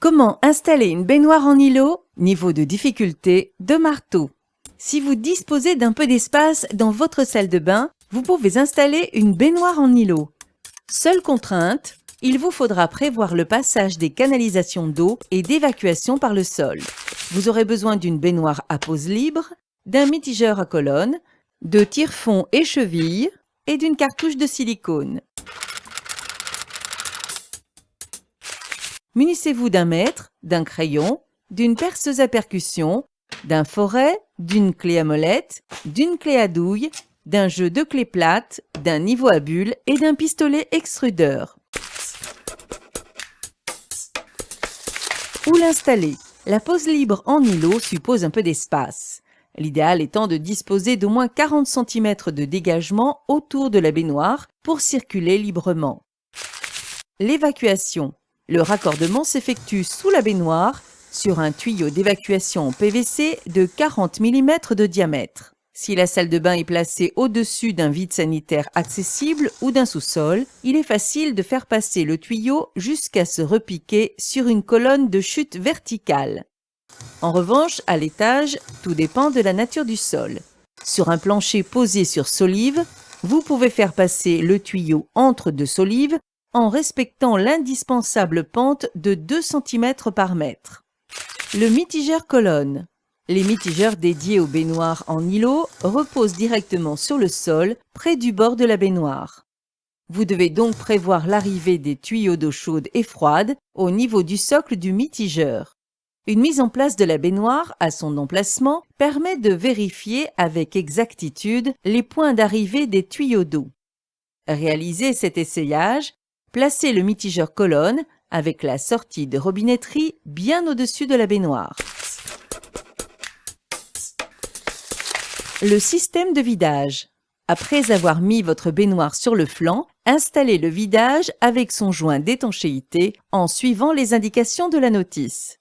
Comment installer une baignoire en îlot? Niveau de difficulté de marteau. Si vous disposez d'un peu d'espace dans votre salle de bain, vous pouvez installer une baignoire en îlot. Seule contrainte, il vous faudra prévoir le passage des canalisations d'eau et d'évacuation par le sol. Vous aurez besoin d'une baignoire à pose libre, d'un mitigeur à colonne, de tire-fond et chevilles et d'une cartouche de silicone. Munissez-vous d'un mètre, d'un crayon, d'une perceuse à percussion, d'un foret, d'une clé à molette, d'une clé à douille, d'un jeu de clés plates, d'un niveau à bulles et d'un pistolet extrudeur. Où l'installer? La pose libre en îlot suppose un peu d'espace. L'idéal étant de disposer d'au moins 40 cm de dégagement autour de la baignoire pour circuler librement. L'évacuation. Le raccordement s'effectue sous la baignoire sur un tuyau d'évacuation en PVC de 40 mm de diamètre. Si la salle de bain est placée au-dessus d'un vide sanitaire accessible ou d'un sous-sol, il est facile de faire passer le tuyau jusqu'à se repiquer sur une colonne de chute verticale. En revanche, à l'étage, tout dépend de la nature du sol. Sur un plancher posé sur solive, vous pouvez faire passer le tuyau entre deux solives en respectant l'indispensable pente de 2 cm par mètre. Le mitigeur colonne. Les mitigeurs dédiés aux baignoires en îlot reposent directement sur le sol, près du bord de la baignoire. Vous devez donc prévoir l'arrivée des tuyaux d'eau chaude et froide au niveau du socle du mitigeur. Une mise en place de la baignoire à son emplacement permet de vérifier avec exactitude les points d'arrivée des tuyaux d'eau. Réalisez cet essayage, placez le mitigeur colonne avec la sortie de robinetterie bien au-dessus de la baignoire. Le système de vidage. Après avoir mis votre baignoire sur le flanc, installez le vidage avec son joint d'étanchéité en suivant les indications de la notice.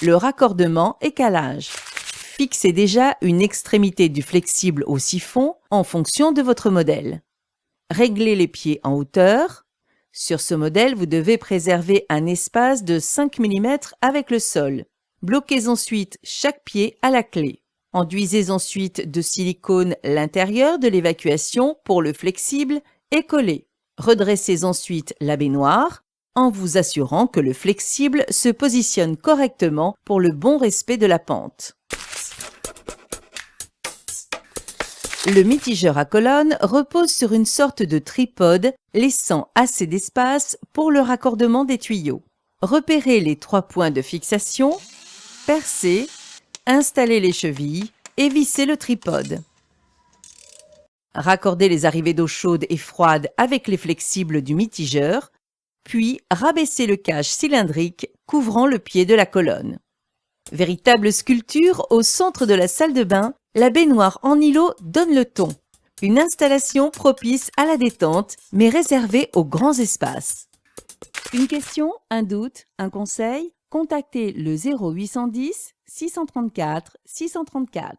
Le raccordement et calage. Fixez déjà une extrémité du flexible au siphon en fonction de votre modèle. Réglez les pieds en hauteur. Sur ce modèle, vous devez préserver un espace de 5 mm avec le sol. Bloquez ensuite chaque pied à la clé. Enduisez ensuite de silicone l'intérieur de l'évacuation pour le flexible et collez. Redressez ensuite la baignoire en vous assurant que le flexible se positionne correctement pour le bon respect de la pente. Le mitigeur à colonne repose sur une sorte de tripode, laissant assez d'espace pour le raccordement des tuyaux. Repérez les 3 points de fixation, percez, installez les chevilles et vissez le tripode. Raccordez les arrivées d'eau chaude et froide avec les flexibles du mitigeur, puis rabaissez le cache cylindrique couvrant le pied de la colonne. Véritable sculpture au centre de la salle de bain, la baignoire en îlot donne le ton. Une installation propice à la détente, mais réservée aux grands espaces. Une question, un doute, un conseil? Contactez le 0810 634 634.